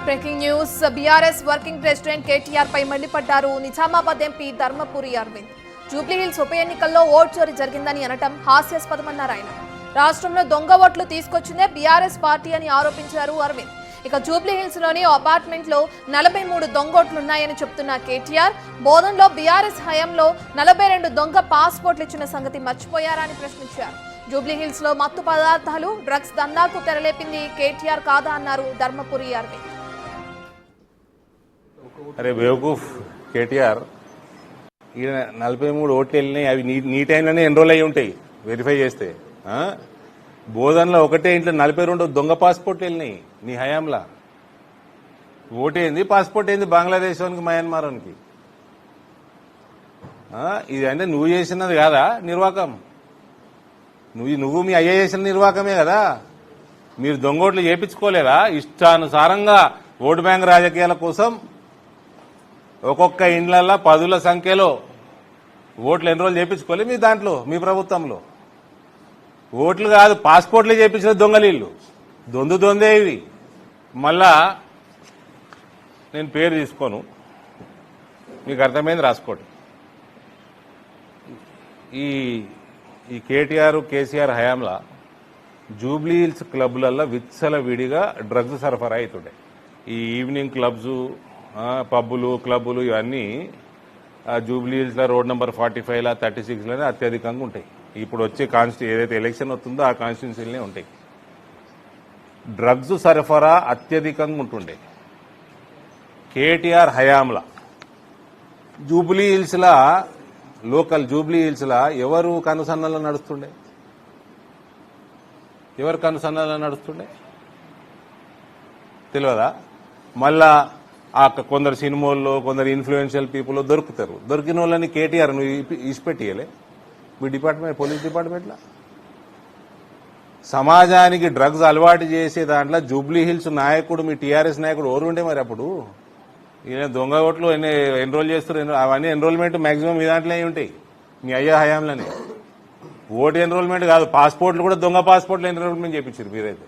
Breaking news BRS working president KTR పై మండిపడ్డారు Nizamabad MP Dharmapuri Arvind. Jubilee Hills ఉప ఎన్నికల్లో ఓట్ చోరీ జరిగిందని అనటం హాస్యాస్పదమన్నారు ఆయన. రాష్ట్రంలో దొంగ ఓట్లు తీసుకొచ్చిందే బీఆర్ఎస్ పార్టీ అని ఆరోపించారు అరవింద్. ఇక జూబ్లీహిల్స్ లోని అపార్ట్మెంట్ లో 43 దొంగోట్లున్నాయని చెప్తున్న కేటీఆర్ బోధన్లో బీఆర్ఎస్ హయాంలో 42 దొంగ పాస్పోర్ట్లు ఇచ్చిన సంగతి మర్చిపోయారా అని ప్రశ్నించారు. జూబ్లీహిల్స్ లో మత్తు పదార్థాలు డ్రగ్స్ దందాకు తెరలేపింది కేటీఆర్ కాదా అన్నారు ధర్మపురి అరవింద్. అరే బేవకూఫ్ కేటీఆర్, ఈయన 43 ఓట్లు వెళ్ళినాయి. అవి నీ టైంలోనే ఎన్రోల్ అయ్యి ఉంటాయి వెరిఫై చేస్తే. బోధనలో ఒకటే ఇంట్లో 42 దొంగ పాస్పోర్ట్లు వెళ్ళినాయి నీ హయాంలా. ఓటేంది పాస్పోర్ట్ ఏంది బంగ్లాదేశ్ వానికి మయన్మార్ వానికి. ఇది అంటే నువ్వు చేసినది కాదా నిర్వాకం? నువ్వు మీ అయ్యా చేసిన నిర్వాకమే కదా. మీరు దొంగోట్లు చేపించుకోలేదా? ఇష్టానుసారంగా ఓటు బ్యాంక్ రాజకీయాల కోసం ఒక్కొక్క ఇండ్లల్లో 10ల సంఖ్యలో ఓట్లు ఎన్రోల్ చేయించుకోలే మీ దాంట్లో, మీ ప్రభుత్వంలో. ఓట్లు కాదు పాస్పోర్ట్లు చేయించిన దొంగలీళ్ళు, దొందే ఇవి. మళ్ళా నేను పేరు తీసుకోను, మీకు అర్థమైంది రాసుకోండి. ఈ కేటీఆర్ కేసీఆర్ హయాంలా జూబ్లీహిల్స్ క్లబ్లలో విచ్చల విడిగా డ్రగ్స్ సరఫరా అవుతుండే. ఈ ఈవినింగ్ క్లబ్స్, పబ్బులు, క్లబ్బులు ఇవన్నీ జూబ్లీహిల్స్లో రోడ్ నెంబర్ 45లా 36లోనే అత్యధికంగా ఉంటాయి. ఇప్పుడు వచ్చే ఏదైతే ఎలక్షన్ వస్తుందో ఆ కాన్స్టిట్యున్సీలనే ఉంటాయి. డ్రగ్స్ సరఫరా అత్యధికంగా ఉంటుండే కేటీఆర్ హయాంలా. జూబ్లీహిల్స్లా లోకల్ జూబ్లీహిల్స్లా ఎవరు కనుసన్నలో నడుస్తుండే? ఎవరు కనుసన్నలో నడుస్తుండే తెలియదా? మళ్ళా కొందరు సినిమాల్లో కొందరు ఇన్ఫ్లుయెన్షియల్ పీపుల్ దొరుకుతారు. దొరికిన వాళ్ళని కేటీఆర్ నువ్వు ఇసిపెట్టియలే మీ డిపార్ట్మెంట్, పోలీస్ డిపార్ట్మెంట్లో. సమాజానికి డ్రగ్స్ అలవాటు చేసే దాంట్లో జూబ్లీహిల్స్ నాయకుడు, మీ టీఆర్ఎస్ నాయకుడు ఎవరు ఉండే మరి అప్పుడు? ఈయన దొంగ ఓట్లు ఎన్రోల్ చేస్తారు. అవన్నీ ఎన్రోల్మెంట్ మాక్సిమం మీ దాంట్లోనే ఉంటాయి, మీ అయ్యా హయాంలోనే. ఓటు ఎన్రోల్మెంట్ కాదు, పాస్పోర్ట్లు కూడా దొంగ పాస్పోర్ట్లు ఎన్రోల్మెంట్ చేయించారు మీరైతే.